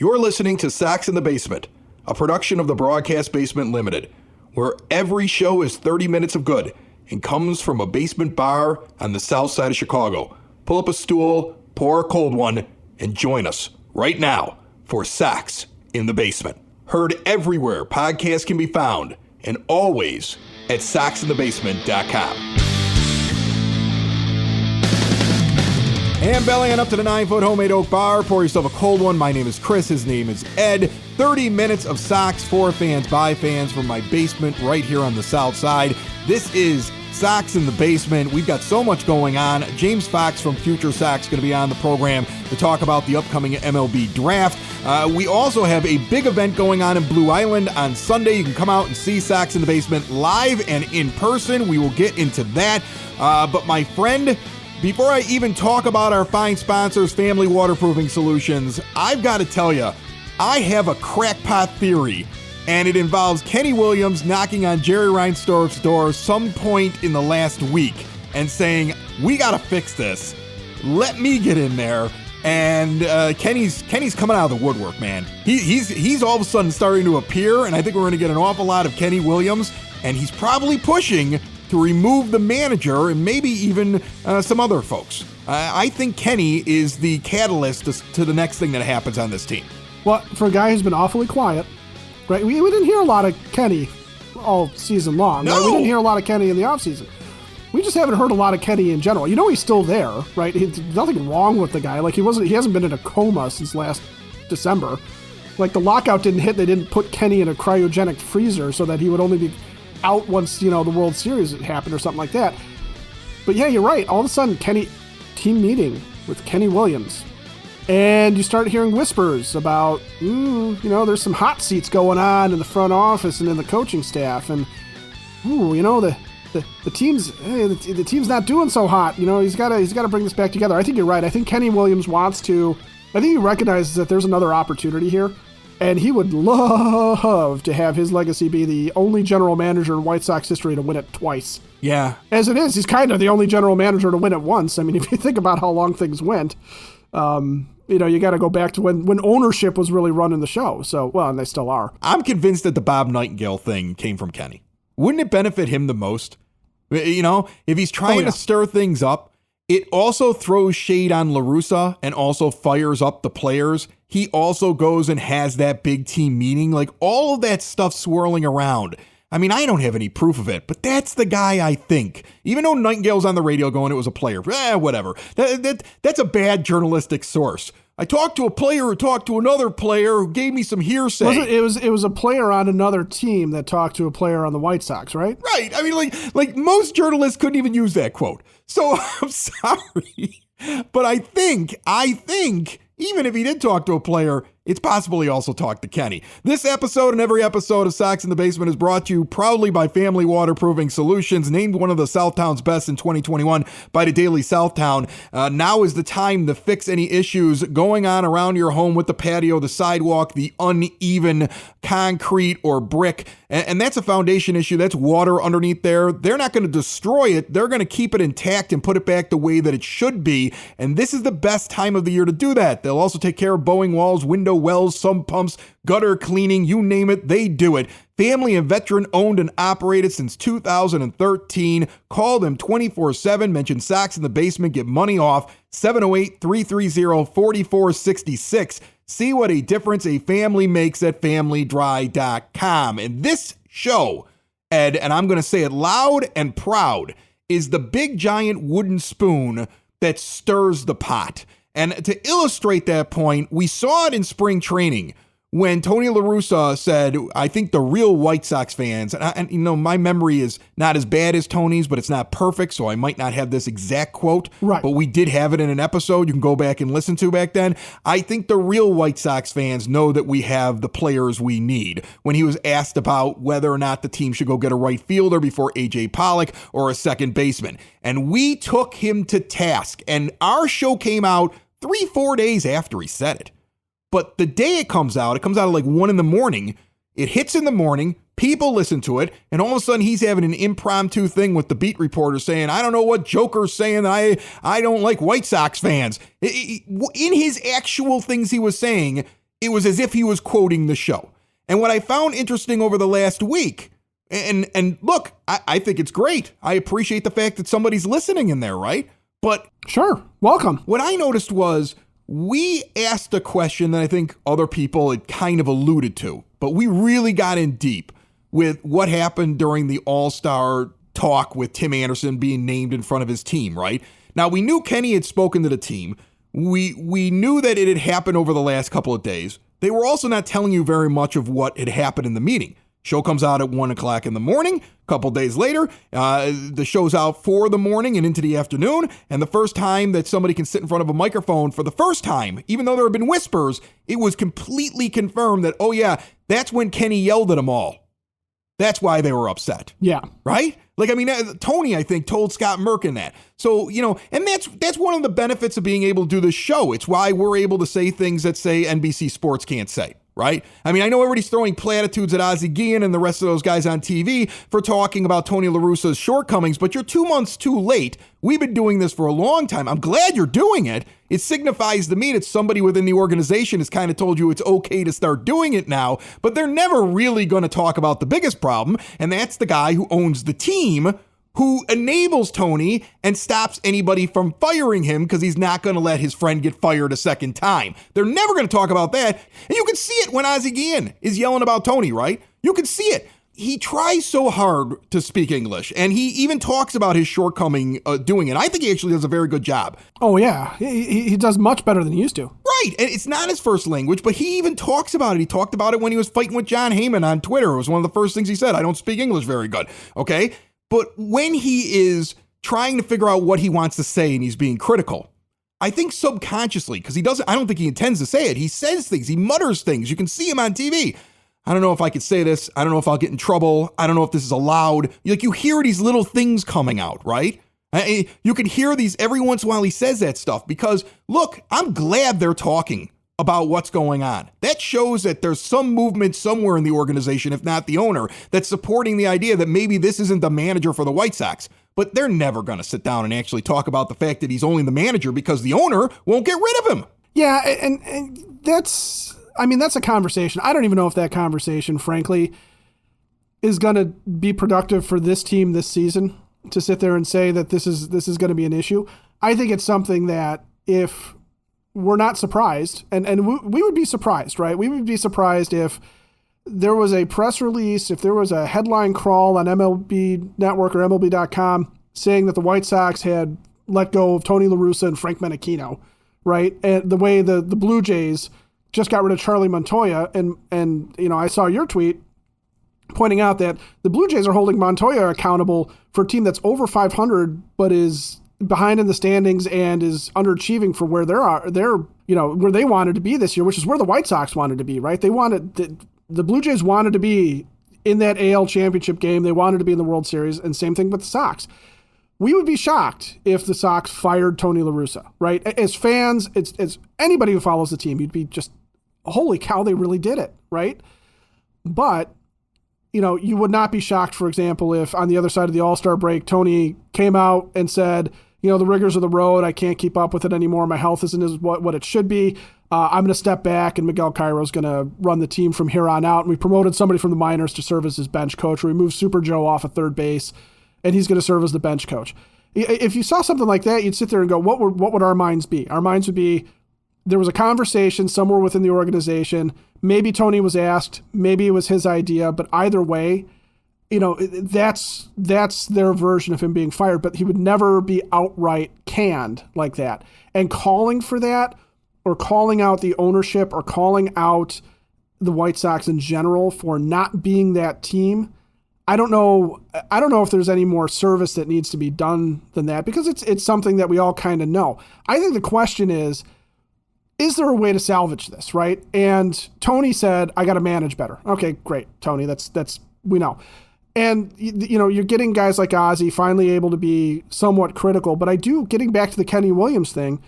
You're listening to Sox in the Basement, a production of the Broadcast Basement Limited, where every show is 30 minutes of good and comes from a basement bar on the south side of Chicago. Pull up a stool, pour a cold one, and join us right now for Sox in the Basement. Heard everywhere podcasts can be found, and always at soxinthebasement.com. And bellying up to the 9-foot homemade oak bar, pour yourself a cold one. My name is Chris, his name is Ed. 30 minutes of Sox for fans, by fans, from my basement right here on the south side. This is Sox in the Basement. We've got so much going on. James Fox from Future Sox is going to be on the program to talk about the upcoming MLB draft. We also have a big event going on in Blue Island on Sunday. You can come out and see Sox in the Basement live and in person. We will get into that. But my friend, before I even talk about our fine sponsors, Family Waterproofing Solutions, I've got to tell you, I have a crackpot theory, and it involves Kenny Williams knocking on Jerry Reinsdorf's door some point in the last week and saying, we got to fix this. Let me get in there. And Kenny's coming out of the woodwork, man. He's all of a sudden starting to appear, and I think we're going to get an awful lot of Kenny Williams, and he's probably pushing to remove the manager and maybe even some other folks. I think Kenny is the catalyst to the next thing that happens on this team. Well, for a guy who's been awfully quiet, right? We didn't hear a lot of Kenny all season long. No. Right? We didn't hear a lot of Kenny in the offseason. We just haven't heard a lot of Kenny in general. You know he's still there, right? There's nothing wrong with the guy. Like he hasn't been in a coma since last December. Like the lockout didn't hit. They didn't put Kenny in a cryogenic freezer so that he would only be out once, the World Series happened or something like that. But yeah, you're right. All of a sudden, Kenny, team meeting with Kenny Williams. And you start hearing whispers about, there's some hot seats going on in the front office and in the coaching staff. And, the team's not doing so hot. He's got to bring this back together. I think you're right. I think Kenny Williams I think he recognizes that there's another opportunity here. And he would love to have his legacy be the only general manager in White Sox history to win it twice. Yeah. As it is, he's kind of the only general manager to win it once. I mean, if you think about how long things went, you got to go back to when ownership was really running the show. So, well, and they still are. I'm convinced that the Bob Nightingale thing came from Kenny. Wouldn't it benefit him the most? If he's trying to stir things up, it also throws shade on La Russa and also fires up the players. He also goes and has that big team meeting, like all of that stuff swirling around. I mean, I don't have any proof of it, but that's the guy I think. Even though Nightingale's on the radio going, it was a player. Whatever. That's a bad journalistic source. I talked to a player who talked to another player who gave me some hearsay. It was a player on another team that talked to a player on the White Sox, right? Right. I mean, like most journalists couldn't even use that quote. So I'm sorry, but I think even if he did talk to a player, it's possible he also talked to Kenny. This episode and every episode of Sox in the Basement is brought to you proudly by Family Waterproofing Solutions, named one of the Southtown's best in 2021 by the Daily Southtown. Now is the time to fix any issues going on around your home with the patio, the sidewalk, the uneven concrete or brick. And that's a foundation issue. That's water underneath there. They're not going to destroy it. They're going to keep it intact and put it back the way that it should be. And this is the best time of the year to do that. They'll also take care of bowing walls, window wells, sump pumps, gutter cleaning, you name it, they do it. Family and veteran owned and operated since 2013. Call them 24/7. Mention Sox in the Basement. Get money off. 708-330-4466. See what a difference a family makes at familydry.com. And this show, Ed, and I'm going to say it loud and proud, is the big giant wooden spoon that stirs the pot. And to illustrate that point, we saw it in spring training when Tony La Russa said, I think the real White Sox fans, and my memory is not as bad as Tony's, but it's not perfect, so I might not have this exact quote, right. But we did have it in an episode you can go back and listen to back then. I think the real White Sox fans know that we have the players we need. When he was asked about whether or not the team should go get a right fielder before A.J. Pollock or a second baseman. And we took him to task, and our show came out 3-4 days after he said it. But the day it comes out at like 1 a.m. It hits in the morning. People listen to it. And all of a sudden he's having an impromptu thing with the beat reporter saying, I don't know what Joker's saying. I don't like White Sox fans. In his actual things he was saying, it was as if he was quoting the show. And what I found interesting over the last week, and look, I think it's great. I appreciate the fact that somebody's listening in there, right? But sure, welcome. What I noticed was we asked a question that I think other people had kind of alluded to, but we really got in deep with what happened during the All-Star talk with Tim Anderson being named in front of his team, right? Now, we knew Kenny had spoken to the team. We knew that it had happened over the last couple of days. They were also not telling you very much of what had happened in the meeting. Show comes out at 1 o'clock in the morning. A couple days later, the show's out 4 in the morning and into the afternoon. And the first time that somebody can sit in front of a microphone for the first time, even though there have been whispers, it was completely confirmed that, oh yeah, that's when Kenny yelled at them all. That's why they were upset. Yeah. Right? Like, I mean, Tony, I think, told Scott Merkin that. So, and that's one of the benefits of being able to do this show. It's why we're able to say things that, say, NBC Sports can't say. Right? I mean, I know everybody's throwing platitudes at Ozzie Guillen and the rest of those guys on TV for talking about Tony La Russa's shortcomings, but you're 2 months too late. We've been doing this for a long time. I'm glad you're doing it. It signifies to me that somebody within the organization has kind of told you it's okay to start doing it now, but they're never really going to talk about the biggest problem, and that's the guy who owns the team, who enables Tony and stops anybody from firing him because he's not going to let his friend get fired a second time. They're never going to talk about that. And you can see it when Ozzie Guillen is yelling about Tony, right? You can see it. He tries so hard to speak English, and he even talks about his shortcoming doing it. I think he actually does a very good job. Oh, yeah. He does much better than he used to. Right. And it's not his first language, but he even talks about it. He talked about it when he was fighting with John Heyman on Twitter. It was one of the first things he said. I don't speak English very good. Okay? But when he is trying to figure out what he wants to say and he's being critical, I think subconsciously, because I don't think he intends to say it. He says things, he mutters things. You can see him on TV. I don't know if I could say this. I don't know if I'll get in trouble. I don't know if this is allowed. Like, you hear these little things coming out, right? You can hear these every once in a while. He says that stuff because, look, I'm glad they're talking about what's going on. That shows that there's some movement somewhere in the organization, if not the owner, that's supporting the idea that maybe this isn't the manager for the White Sox. But they're never going to sit down and actually talk about the fact that he's only the manager because the owner won't get rid of him. Yeah, and that's a conversation. I don't even know if that conversation, frankly, is going to be productive for this team this season, to sit there and say that this is going to be an issue. I think it's something that if we're not surprised, and we would be surprised, right? We would be surprised if there was a press release, if there was a headline crawl on MLB Network or MLB.com saying that the White Sox had let go of Tony La Russa and Frank Menachino, right? And the way the Blue Jays just got rid of Charlie Montoya, and I saw your tweet pointing out that the Blue Jays are holding Montoya accountable for a team that's over 500 but is behind in the standings and is underachieving for where where they wanted to be this year, which is where the White Sox wanted to be, right? They wanted the Blue Jays wanted to be in that AL championship game. They wanted to be in the World Series, and same thing with the Sox. We would be shocked if the Sox fired Tony La Russa, right? As fans, as anybody who follows the team, you'd be just, holy cow, they really did it, right? But you would not be shocked, for example, if on the other side of the All-Star break, Tony came out and said, the rigors of the road, I can't keep up with it anymore. My health isn't as what it should be. I'm going to step back, and Miguel Cairo's going to run the team from here on out. And we promoted somebody from the minors to serve as his bench coach. We moved Super Joe off at third base, and he's going to serve as the bench coach. If you saw something like that, you'd sit there and go, what would our minds be? Our minds would be, there was a conversation somewhere within the organization. Maybe Tony was asked, maybe it was his idea, but either way, that's their version of him being fired, but he would never be outright canned like that. And calling for that, or calling out the ownership, or calling out the White Sox in general for not being that team, I don't know if there's any more service that needs to be done than that, because it's something that we all kind of know. I think the question is there a way to salvage this, right? And Tony said, I got to manage better. Okay, great, Tony. That's we know. And, you're getting guys like Ozzie finally able to be somewhat critical. But getting back to the Kenny Williams thing,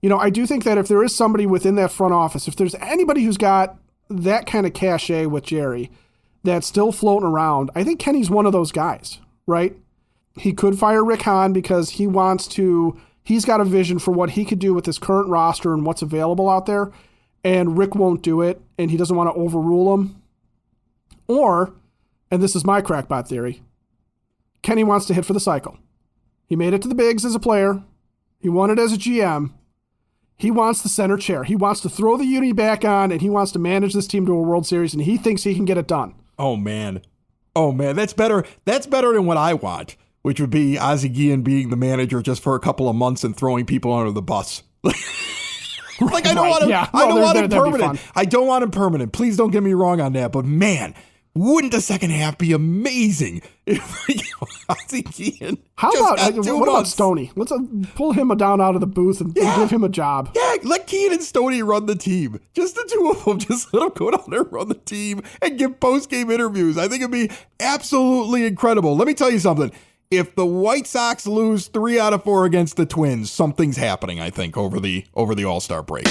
I do think that if there is somebody within that front office, if there's anybody who's got that kind of cachet with Jerry that's still floating around, I think Kenny's one of those guys, right? He could fire Rick Hahn because he's got a vision for what he could do with his current roster and what's available out there. and Rick won't do it, and he doesn't want to overrule him. Or, and this is my crackpot theory, Kenny wants to hit for the cycle. He made it to the bigs as a player. He won it as a GM. He wants the center chair. He wants to throw the uni back on, and he wants to manage this team to a World Series, and he thinks he can get it done. Oh, man. That's better. That's better than what I want, which would be Ozzie Guillen being the manager just for a couple of months and throwing people under the bus. Like, I don't want him. I don't want him permanent. I don't want him permanent. Please don't get me wrong on that. But man, wouldn't the second half be amazing if Ozzie Guillen? How about Stoney? Let's pull him down out of the booth and give him a job. Yeah, let Guillen and Stoney run the team. Just the two of them. Just let them go down there, run the team, and give post-game interviews. I think it'd be absolutely incredible. Let me tell you something. If the White Sox lose 3 out of 4 against the Twins, something's happening, I think, over the All-Star break.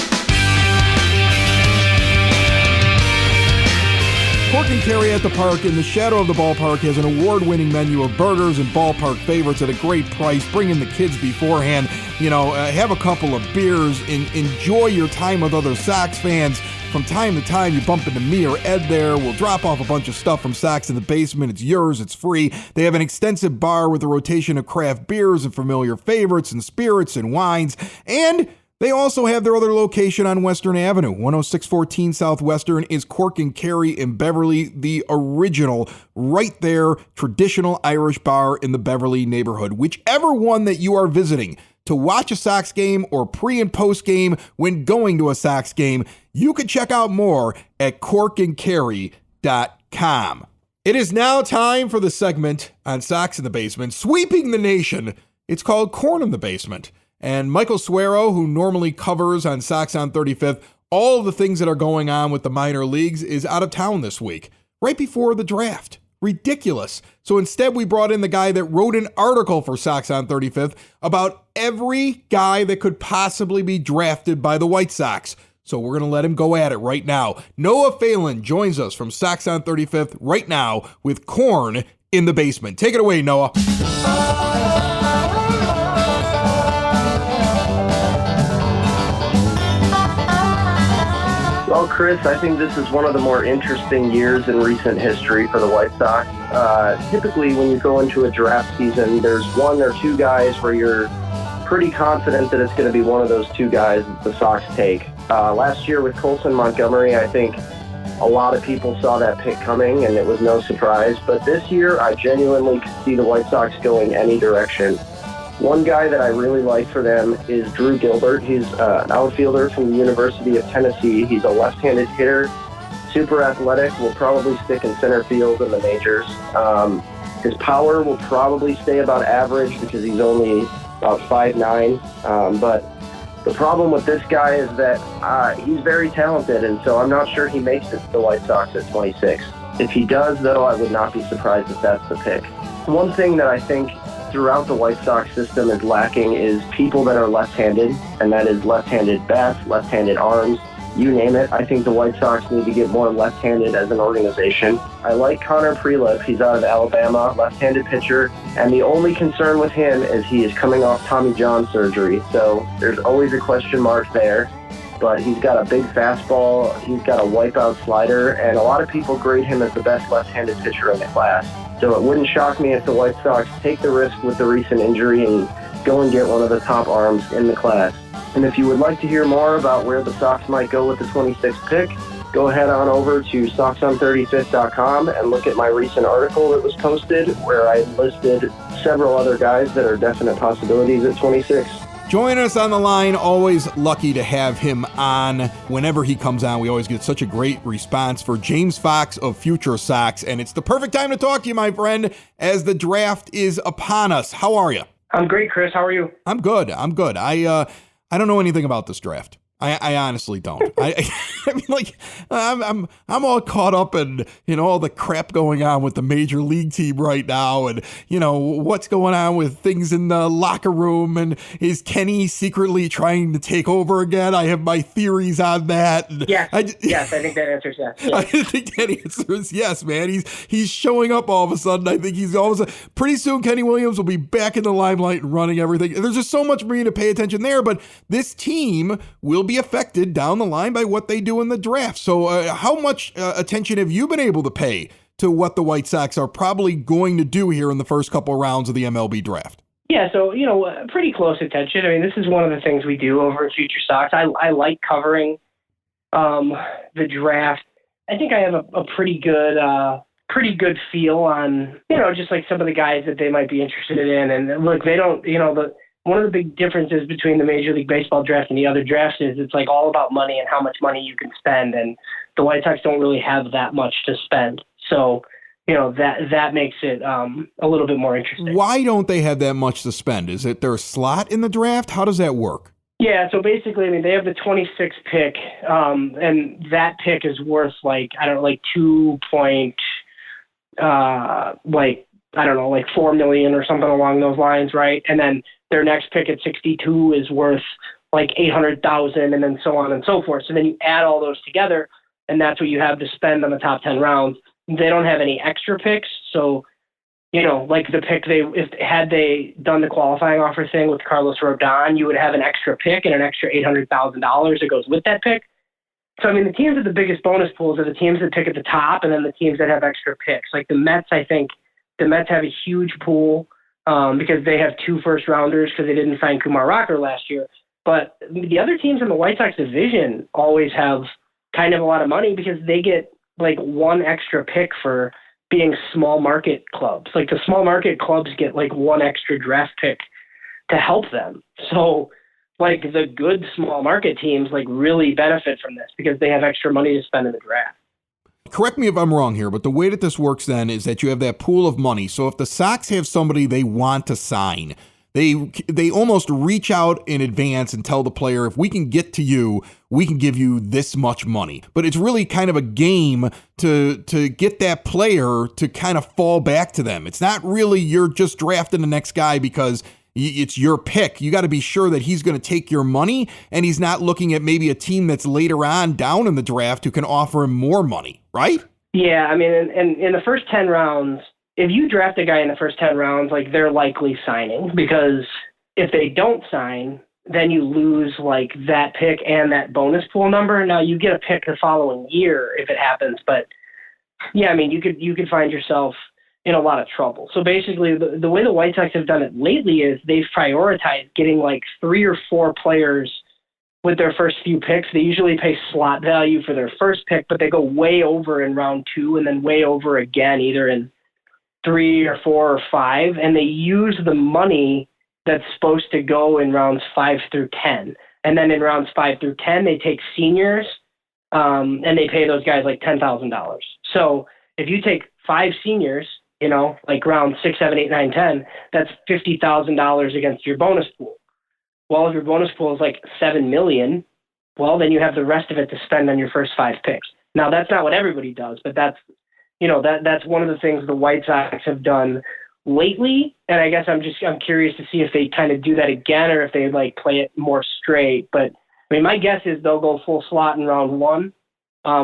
Cork and Carry at the Park in the shadow of the ballpark has an award-winning menu of burgers and ballpark favorites at a great price. Bring in the kids beforehand. Have a couple of beers and enjoy your time with other Sox fans. From time to time, you bump into me or Ed there. We'll drop off a bunch of stuff from Sox in the basement. It's yours. It's free. They have an extensive bar with a rotation of craft beers and familiar favorites and spirits and wines. And they also have their other location on Western Avenue. 10614 Southwestern is Cork and Carry in Beverly, the original, right there, traditional Irish bar in the Beverly neighborhood. Whichever one that you are visiting to watch a Sox game or pre and post game when going to a Sox game, you can check out more at corkandcarry.com. It is now time for the segment on Sox in the Basement, sweeping the nation. It's called Corn in the Basement. And Michael Suero, who normally covers on Sox on 35th all of the things that are going on with the minor leagues, is out of town this week, right before the draft. Ridiculous. So instead, we brought in the guy that wrote an article for Sox on 35th about every guy that could possibly be drafted by the White Sox. So we're going to let him go at it right now. Noah Phelan joins us from Sox on 35th right now with Corn in the Basement. Take it away, Noah. Well, Chris, I think this is one of the more interesting years in recent history for the White Sox. Typically, when you go into a draft season, there's 1 or 2 guys where you're pretty confident that it's going to be one of those 2 guys that the Sox take. Last year with Colson Montgomery, I think a lot of people saw that pick coming, and it was no surprise. But this year, I genuinely could see the White Sox going any direction. One guy that I really like for them is Drew Gilbert. He's an outfielder from the University of Tennessee. He's a left-handed hitter, super athletic, will probably stick in center field in the majors. His power will probably stay about average because he's only about 5'9". But the problem with this guy is that he's very talented, and so I'm not sure he makes it to the White Sox at 26. If he does, though, I would not be surprised if that's the pick. One thing that I think throughout the White Sox system is lacking is people that are left-handed, and that is left-handed bats, left-handed arms, you name it. I think the White Sox need to get more left-handed as an organization. I like Connor Prelip. He's out of Alabama, left-handed pitcher, and the only concern with him is he is coming off Tommy John surgery, so there's always a question mark there. But he's got a big fastball, he's got a wipeout slider, and a lot of people grade him as the best left-handed pitcher in the class. So it wouldn't shock me if the White Sox take the risk with the recent injury and go and get one of the top arms in the class. And if you would like to hear more about where the Sox might go with the 26th pick, go ahead on over to soxon35th.com and look at my recent article that was posted where I listed several other guys that are definite possibilities at 26. Join us on the line. Always lucky to have him on. Whenever he comes on, we always get such a great response for James Fox of Future Sox. And it's the perfect time to talk to you, my friend, as the draft is upon us. How are you? I'm great, Chris. How are you? I'm good. I don't know anything about this draft. I honestly don't. I mean, like, I'm all caught up in, all the crap going on with the major league team right now, and what's going on with things in the locker room, and is Kenny secretly trying to take over again? I have my theories on that. Yes, I think that answers yes. I think that answers yes, man. He's showing up all of a sudden. I think he's always pretty soon. Kenny Williams will be back in the limelight and running everything. There's just so much for me to pay attention there, but this team will be affected down the line by what they do in the draft. So how much attention have you been able to pay to what the White Sox are probably going to do here in the first couple of rounds of the MLB draft? Yeah, so, pretty close attention. I mean, this is one of the things we do over at Future Sox. I like covering the draft. I think I have a pretty good feel on, just like some of the guys that they might be interested in. And look, they don't, one of the big differences between the Major League Baseball draft and the other drafts is it's like all about money and how much money you can spend. And the White Sox don't really have that much to spend. So, that makes it a little bit more interesting. Why don't they have that much to spend? Is it their slot in the draft? How does that work? Yeah, so basically, I mean, they have the 26th pick, and that pick is worth like 4 million or something along those lines, right? And then their next pick at 62 is worth like 800,000, and then so on and so forth. So then you add all those together, and that's what you have to spend on the top 10 rounds. They don't have any extra picks, so like the pick had they done the qualifying offer thing with Carlos Rodon, you would have an extra pick and an extra $800,000 that goes with that pick. So, I mean, the teams with the biggest bonus pools are the teams that pick at the top and then the teams that have extra picks. Like the Mets, I think the Mets have a huge pool because they have 2 first-rounders because they didn't sign Kumar Rocker last year. But the other teams in the White Sox division always have kind of a lot of money because they get like 1 extra pick for being small market clubs. Like the small market clubs get like 1 extra draft pick to help them. So like the good small market teams like really benefit from this because they have extra money to spend in the draft. Correct me if I'm wrong here, but the way that this works then is that you have that pool of money. So if the Sox have somebody they want to sign, they almost reach out in advance and tell the player, if we can get to you, we can give you this much money. But it's really kind of a game to get that player to kind of fall back to them. It's not really you're just drafting the next guy because it's your pick. You got to be sure that he's going to take your money and he's not looking at maybe a team that's later on down in the draft who can offer him more money, right? Yeah, I mean, in the first 10 rounds, if you draft a guy in the first 10 rounds, like they're likely signing because if they don't sign, then you lose like that pick and that bonus pool number. Now you get a pick the following year if it happens, but yeah, I mean, you could find yourself in a lot of trouble. So basically the way the White Sox have done it lately is they've prioritized getting like 3 or 4 players with their first few picks. They usually pay slot value for their first pick, but they go way over in round 2 and then way over again, either in 3 or 4 or 5, and they use the money that's supposed to go in rounds 5 through 10. And then in rounds 5 through 10, they take seniors, and they pay those guys like $10,000. So if you take 5 seniors, like round 6, 7, 8, 9, 10, that's $50,000 against your bonus pool. Well, if your bonus pool is like $7 million, well, then you have the rest of it to spend on your first 5 picks. Now, that's not what everybody does, but that's one of the things the White Sox have done lately. And I guess I'm curious to see if they kind of do that again or if they like play it more straight. But I mean, my guess is they'll go full slot in round 1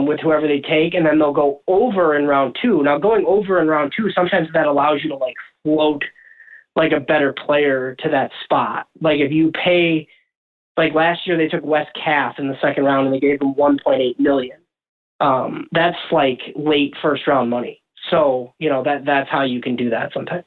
with whoever they take, and then they'll go over in round 2. Now, going over in round 2, sometimes that allows you to like float like a better player to that spot. Like if you pay, like last year they took Wes Cass in the second round and they gave him $1.8 million. That's like late first round money. So, that's how you can do that sometimes.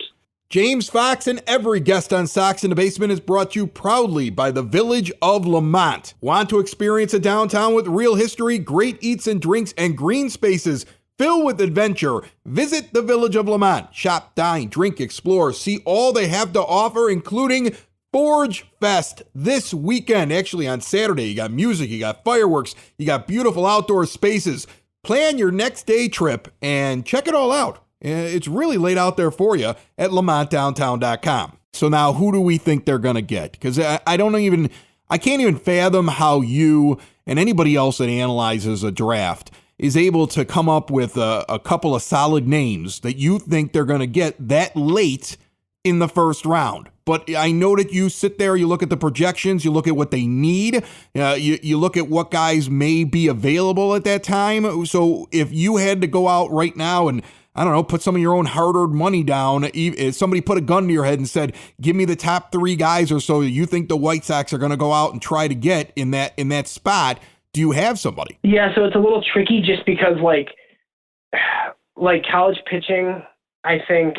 James Fox and every guest on Sox in the Basement is brought to you proudly by the Village of Lamont. Want to experience a downtown with real history, great eats and drinks, and green spaces filled with adventure? Visit the Village of Lamont. Shop, dine, drink, explore, see all they have to offer, including Forge Fest this weekend. Actually, on Saturday, you got music, you got fireworks, you got beautiful outdoor spaces. Plan your next day trip and check it all out. It's really laid out there for you at lamontdowntown.com. So now who do we think they're going to get? Because I can't even fathom how you and anybody else that analyzes a draft is able to come up with a couple of solid names that you think they're going to get that late in the first round. But I know that you sit there, you look at the projections, you look at what they need, you look at what guys may be available at that time. So if you had to go out right now and I don't know, put some of your own hard-earned money down. If somebody put a gun to your head and said, give me the top 3 guys or so you think the White Sox are going to go out and try to get in that spot, do you have somebody? Yeah, so it's a little tricky just because like college pitching, I think,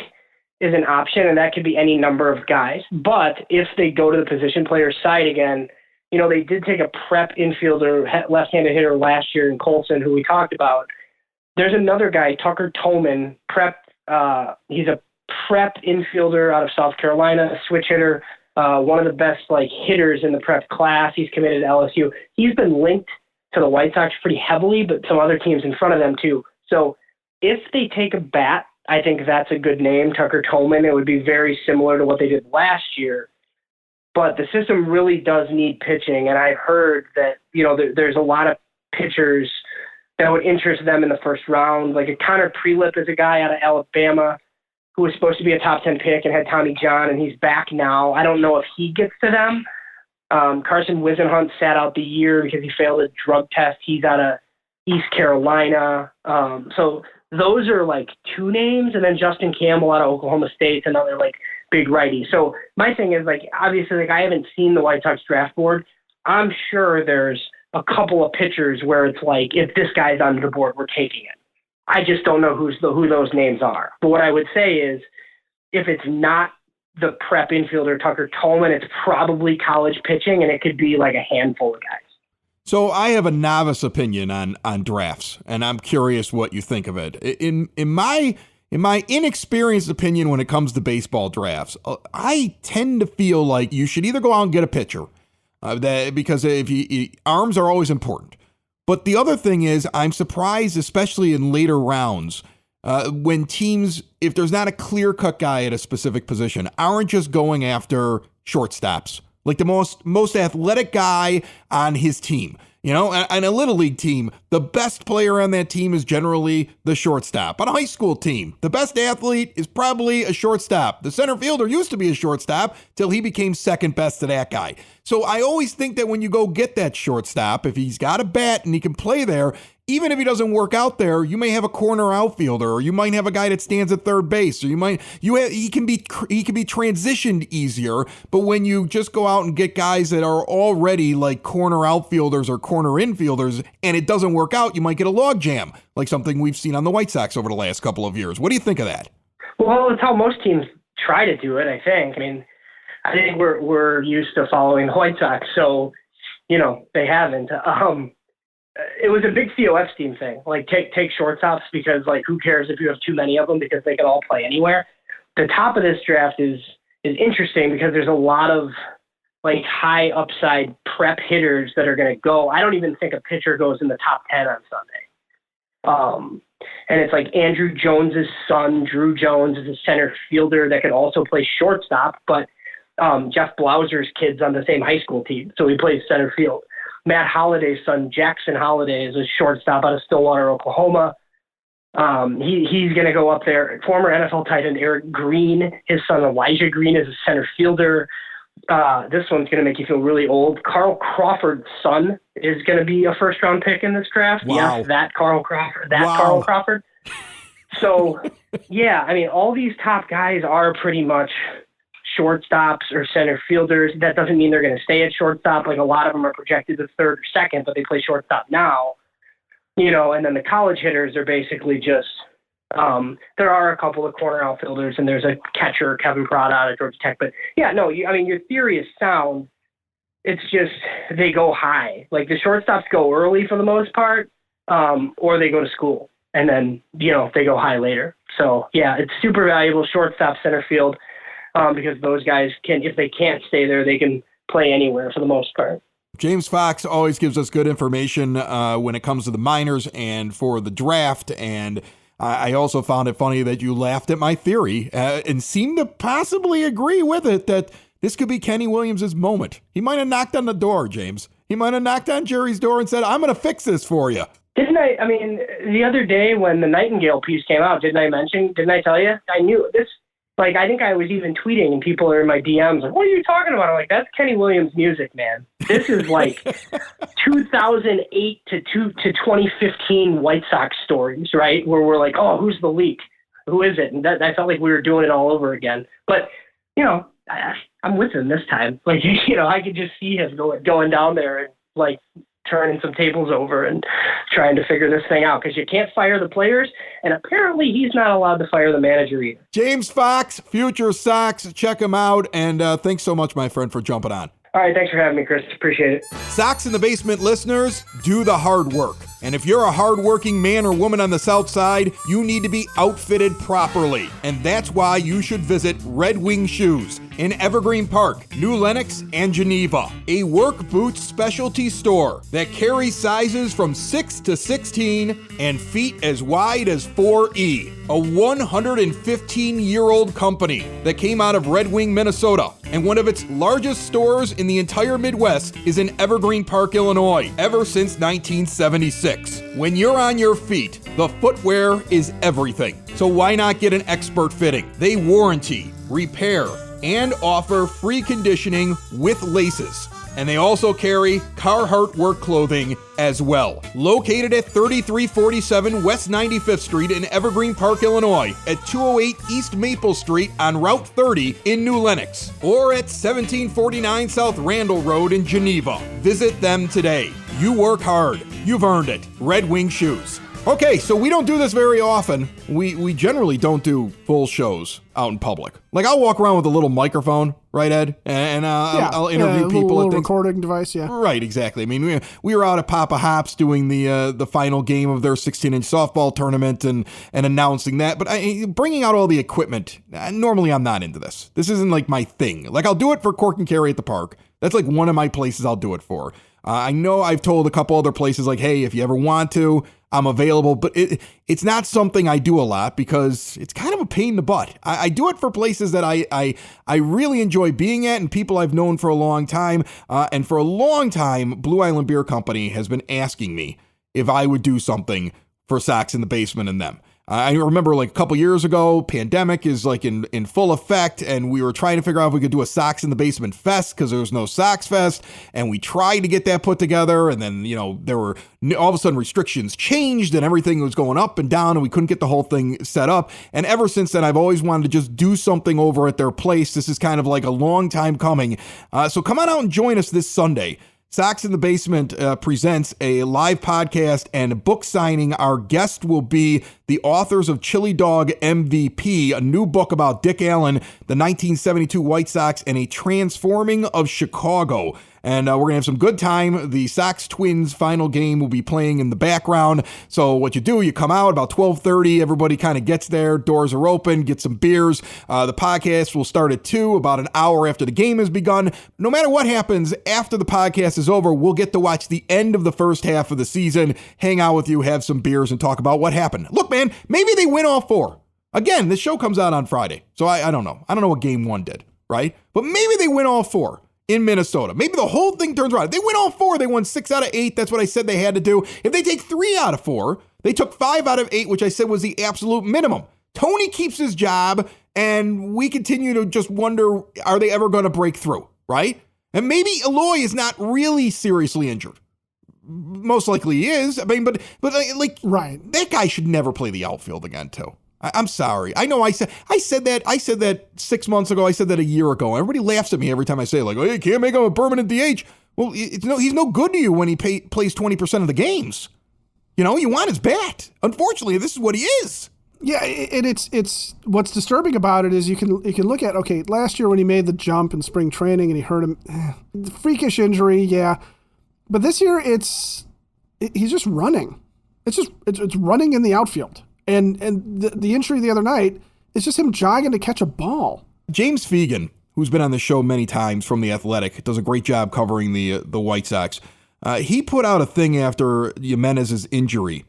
is an option, and that could be any number of guys. But if they go to the position player side again, they did take a prep infielder, left-handed hitter last year in Colson, who we talked about. There's another guy, Tucker Tolman, prep. He's a prep infielder out of South Carolina, a switch hitter, one of the best hitters in the prep class. He's committed to LSU. He's been linked to the White Sox pretty heavily, but some other teams in front of them too. So if they take a bat, I think that's a good name, Tucker Tolman. It would be very similar to what they did last year. But the system really does need pitching, and I've heard that there's a lot of pitchers that would interest them in the first round. Like a Connor Prelip is a guy out of Alabama who was supposed to be a top 10 pick and had Tommy John, and he's back now. I don't know if he gets to them. Carson Wisenhunt sat out the year because he failed a drug test. He's out of East Carolina. So those are 2 names, and then Justin Campbell out of Oklahoma State's another big righty. So my thing is obviously I haven't seen the White Sox draft board. I'm sure there's a couple of pitchers where it's if this guy's on the board, we're taking it. I just don't know who those names are. But what I would say is if it's not the prep infielder Tucker Tolman, it's probably college pitching, and it could be a handful of guys. So I have a novice opinion on drafts, and I'm curious what you think of it. In my inexperienced opinion when it comes to baseball drafts, I tend to feel like you should either go out and get a pitcher, because arms are always important. But the other thing is, I'm surprised, especially in later rounds, when teams, if there's not a clear-cut guy at a specific position, aren't just going after shortstops, like the most athletic guy on his team. On a little league team, the best player on that team is generally the shortstop. On a high school team, the best athlete is probably a shortstop. The center fielder used to be a shortstop till he became second best to that guy. So I always think that when you go get that shortstop, if he's got a bat and he can play there, even if he doesn't work out there, you may have a corner outfielder, or you might have a guy that stands at third base, or he can be transitioned easier. But when you just go out and get guys that are already corner outfielders or corner infielders, and it doesn't work out, you might get a log jam, like something we've seen on the White Sox over the last couple of years. What do you think of that? Well, it's how most teams try to do it, I think. I think we're used to following the White Sox, so they haven't. It was a big Theo Epstein thing. Take shortstops because who cares if you have too many of them, because they can all play anywhere. The top of this draft is interesting because there's a lot of high upside prep hitters that are going to go. I don't even think a pitcher goes in the top 10 on Sunday. And it's Andrew Jones's son, Drew Jones, is a center fielder that can also play shortstop, but Jeff Blauser's kid's on the same high school team, so he plays center field. Matt Holliday's son, Jackson Holliday, is a shortstop out of Stillwater, Oklahoma. He's going to go up there. Former NFL tight end Eric Green, his son Elijah Green, is a center fielder. This one's going to make you feel really old. Carl Crawford's son is going to be a first-round pick in this draft. Wow. Yes, that Carl Crawford. Wow. Carl Crawford. So, yeah, all these top guys are pretty much shortstops or center fielders. That doesn't mean they're going to stay at shortstop. A lot of them are projected to third or second, but they play shortstop now. And then the college hitters are basically just there are a couple of corner outfielders, and there's a catcher, Kevin Prada out of Georgia Tech. But yeah, no, your theory is sound. It's just they go high. The shortstops go early for the most part, or they go to school, and then they go high later. So yeah, it's super valuable. Shortstop, center field. Because those guys can, if they can't stay there, they can play anywhere for the most part. James Fox always gives us good information when it comes to the minors and for the draft. And I also found it funny that you laughed at my theory and seemed to possibly agree with it, that this could be Kenny Williams' moment. He might have knocked on the door, James. He might have knocked on Jerry's door and said, I'm going to fix this for you. Didn't I? The other day when the Nightingale piece came out, didn't I tell you? I knew this. I think I was even tweeting, and people are in my DMs what are you talking about? I'm that's Kenny Williams music, man. This is 2008 to 2015 White Sox stories, right? Where we're oh, who's the leak? who is it? And I felt like we were doing it all over again. But, I'm with him this time. Like, I could just see him going down there and, like, turning some tables over and trying to figure this thing out, because you can't fire the players, and apparently he's not allowed to fire the manager either. James Fox, Future Sox, check him out, and thanks so much, my friend, for jumping on. All right, thanks for having me, Chris. Appreciate it. Sox in the Basement listeners, do the hard work. And if you're a hardworking man or woman on the South Side, you need to be outfitted properly. And that's why you should visit Red Wing Shoes in Evergreen Park, New Lenox, and Geneva. A work boots specialty store that carries sizes from 6 to 16 and feet as wide as 4E. A 115-year-old company that came out of Red Wing, Minnesota. And one of its largest stores in the entire Midwest is in Evergreen Park, Illinois, ever since 1976. When you're on your feet, the footwear is everything. So why not get an expert fitting? They warranty, repair, and offer free conditioning with laces. And they also carry Carhartt work clothing as well. Located at 3347 West 95th Street in Evergreen Park, Illinois, at 208 East Maple Street on Route 30 in New Lenox, or at 1749 South Randall Road in Geneva. Visit them today. You work hard. You've earned it. Red Wing Shoes. Okay, so we don't do this very often. We generally don't do full shows out in public. Like, I'll walk around with a little microphone, right, Ed? And I'll interview people. A little recording device, yeah. Right, exactly. I mean, we were out at Papa Hops doing the final game of their 16-inch softball tournament and announcing that. But bringing out all the equipment, normally I'm not into this. This isn't like my thing. Like, I'll do it for Cork and Carry at the park. That's like one of my places I'll do it for. I know I've told a couple other places, like, hey, if you ever want to, I'm available, but it's not something I do a lot because it's kind of a pain in the butt. I do it for places that I really enjoy being at and people I've known for a long time. And for a long time, Blue Island Beer Company has been asking me if I would do something for Sox in the Basement and them. I remember like a couple years ago, pandemic is like in full effect, and we were trying to figure out if we could do a Sox in the Basement Fest because there was no Sox Fest, and we tried to get that put together, and then, there were all of a sudden restrictions changed and everything was going up and down, and we couldn't get the whole thing set up. And ever since then, I've always wanted to just do something over at their place. This is kind of like a long time coming. So come on out and join us this Sunday. Sox in the Basement presents a live podcast and a book signing. Our guest will be the authors of Chili Dog MVP, a new book about Dick Allen, the 1972 White Sox, and a transforming of Chicago. And we're going to have some good time. The Sox Twins final game will be playing in the background. So what you do, you come out about 12:30. Everybody kind of gets there. Doors are open. Get some beers. The podcast will start at 2, about an hour after the game has begun. No matter what happens after the podcast is over, we'll get to watch the end of the first half of the season, hang out with you, have some beers, and talk about what happened. Look, man, maybe they win all 4. Again, this show comes out on Friday. So I don't know. I don't know what game 1 did, right? But maybe they win all 4. In Minnesota. Maybe the whole thing turns around. If they win all 4, they won 6 out of 8. That's what I said they had to do. If they take 3 out of 4, they took 5 out of 8, which I said was the absolute minimum. Tony keeps his job, and we continue to just wonder, are they ever going to break through, right? And maybe Eloy is not really seriously injured. Most likely he is. I mean, but like, right. That guy should never play the outfield again, too. I'm sorry. I know I said that 6 months ago. I said that a year ago. Everybody laughs at me every time I say it, like, oh, you can't make him a permanent DH. Well, he's no good to you when he plays 20% of the games. You want his bat. Unfortunately, this is what he is. Yeah, and it's what's disturbing about it is you can look at, okay, last year when he made the jump in spring training and he hurt him, freakish injury, yeah. But this year he's just running. It's running in the outfield. And the injury the other night is just him jogging to catch a ball. James Fegan, who's been on the show many times from The Athletic, does a great job covering the White Sox. He put out a thing after Jimenez's injury,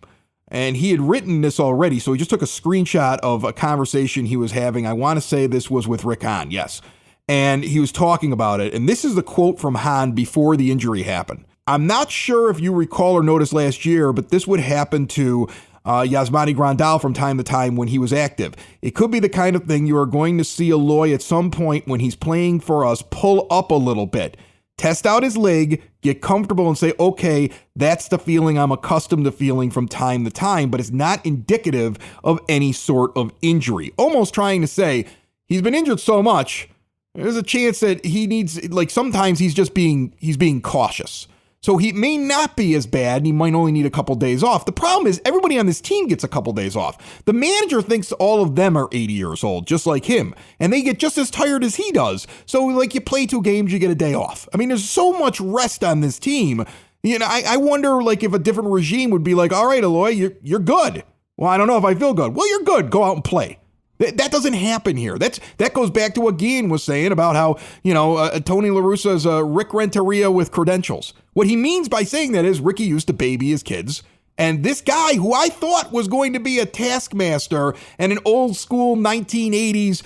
and he had written this already, so he just took a screenshot of a conversation he was having. I want to say this was with Rick Hahn, yes. And he was talking about it, and this is the quote from Hahn before the injury happened. I'm not sure if you recall or noticed last year, but this would happen to Yasmani Grandal from time to time when he was active. It could be the kind of thing you are going to see Eloy at some point when he's playing for us pull up a little bit. test out his leg, get comfortable and say, okay, that's the feeling I'm accustomed to feeling from time to time, but it's not indicative of any sort of injury. Almost trying to say he's been injured so much, there's a chance that he needs, like sometimes he's being cautious. So he may not be as bad, and he might only need a couple days off. The problem is everybody on this team gets a couple days off. The manager thinks all of them are 80 years old, just like him, and they get just as tired as he does. So like you play 2 games, you get a day off. I mean, there's so much rest on this team. You know, I wonder like if a different regime would be like, all right, Eloy, you're good. Well, I don't know if I feel good. Well, you're good. Go out and play. That doesn't happen here. That goes back to what Guillen was saying about how, Tony La Russa is a Rick Renteria with credentials. What he means by saying that is Ricky used to baby his kids. And this guy who I thought was going to be a taskmaster and an old school 1980s,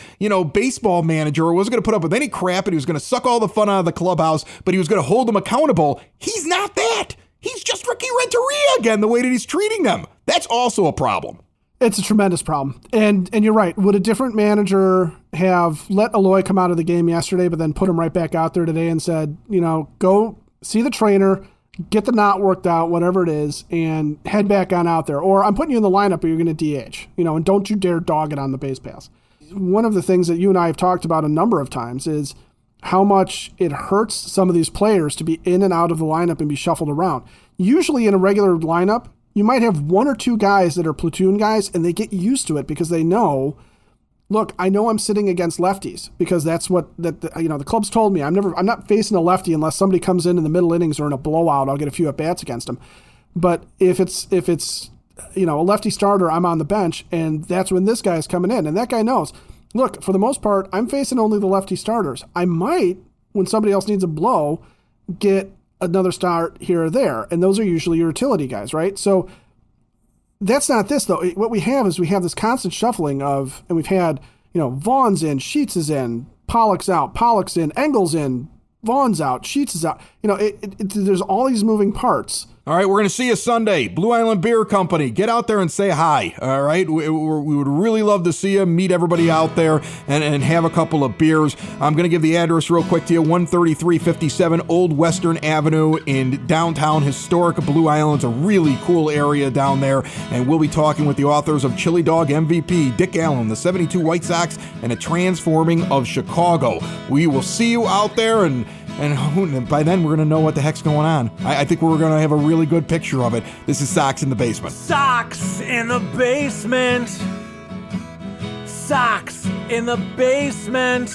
baseball manager, wasn't going to put up with any crap and he was going to suck all the fun out of the clubhouse, but he was going to hold them accountable. He's not that. He's just Ricky Renteria again, the way that he's treating them. That's also a problem. It's a tremendous problem. And you're right. Would a different manager have let Eloy come out of the game yesterday, but then put him right back out there today and said, go see the trainer, get the knot worked out, whatever it is, and head back on out there. Or I'm putting you in the lineup, but you're going to DH, and don't you dare dog it on the base pass. One of the things that you and I have talked about a number of times is how much it hurts some of these players to be in and out of the lineup and be shuffled around. Usually in a regular lineup, you might have 1 or 2 guys that are platoon guys, and they get used to it because they know, look, I know I'm sitting against lefties because that's what the club's told me. I'm not facing a lefty unless somebody comes in the middle innings or in a blowout. I'll get a few at bats against them. But if it's a lefty starter, I'm on the bench, and that's when this guy's coming in, and that guy knows. Look, for the most part, I'm facing only the lefty starters. I might, when somebody else needs a blow, get another start here or there, and those are usually your utility guys, right? So that's not this, though. What we have is this constant shuffling of, and we've had, Vaughn's in, Sheets is in, Pollock's out, Pollock's in, Engel's in, Vaughn's out, Sheets is out. There's all these moving parts. All right, we're going to see you Sunday. Blue Island Beer Company. Get out there and say hi, all right? We would really love to see you, meet everybody out there, and have a couple of beers. I'm going to give the address real quick to you, 13357 Old Western Avenue in downtown historic Blue Island. It's a really cool area down there, and we'll be talking with the authors of Chili Dog MVP, Dick Allen, the 72 White Sox, and a transforming of Chicago. We will see you out there, and by then, we're going to know what the heck's going on. I think we're going to have a really good picture of it. This is Sox in the Basement. Sox in the basement. Sox in the basement.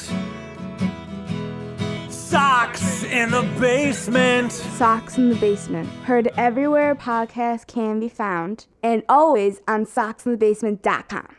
Sox in the basement. Sox in the Basement. Heard everywhere podcasts can be found. And always on soxinthebasement.com.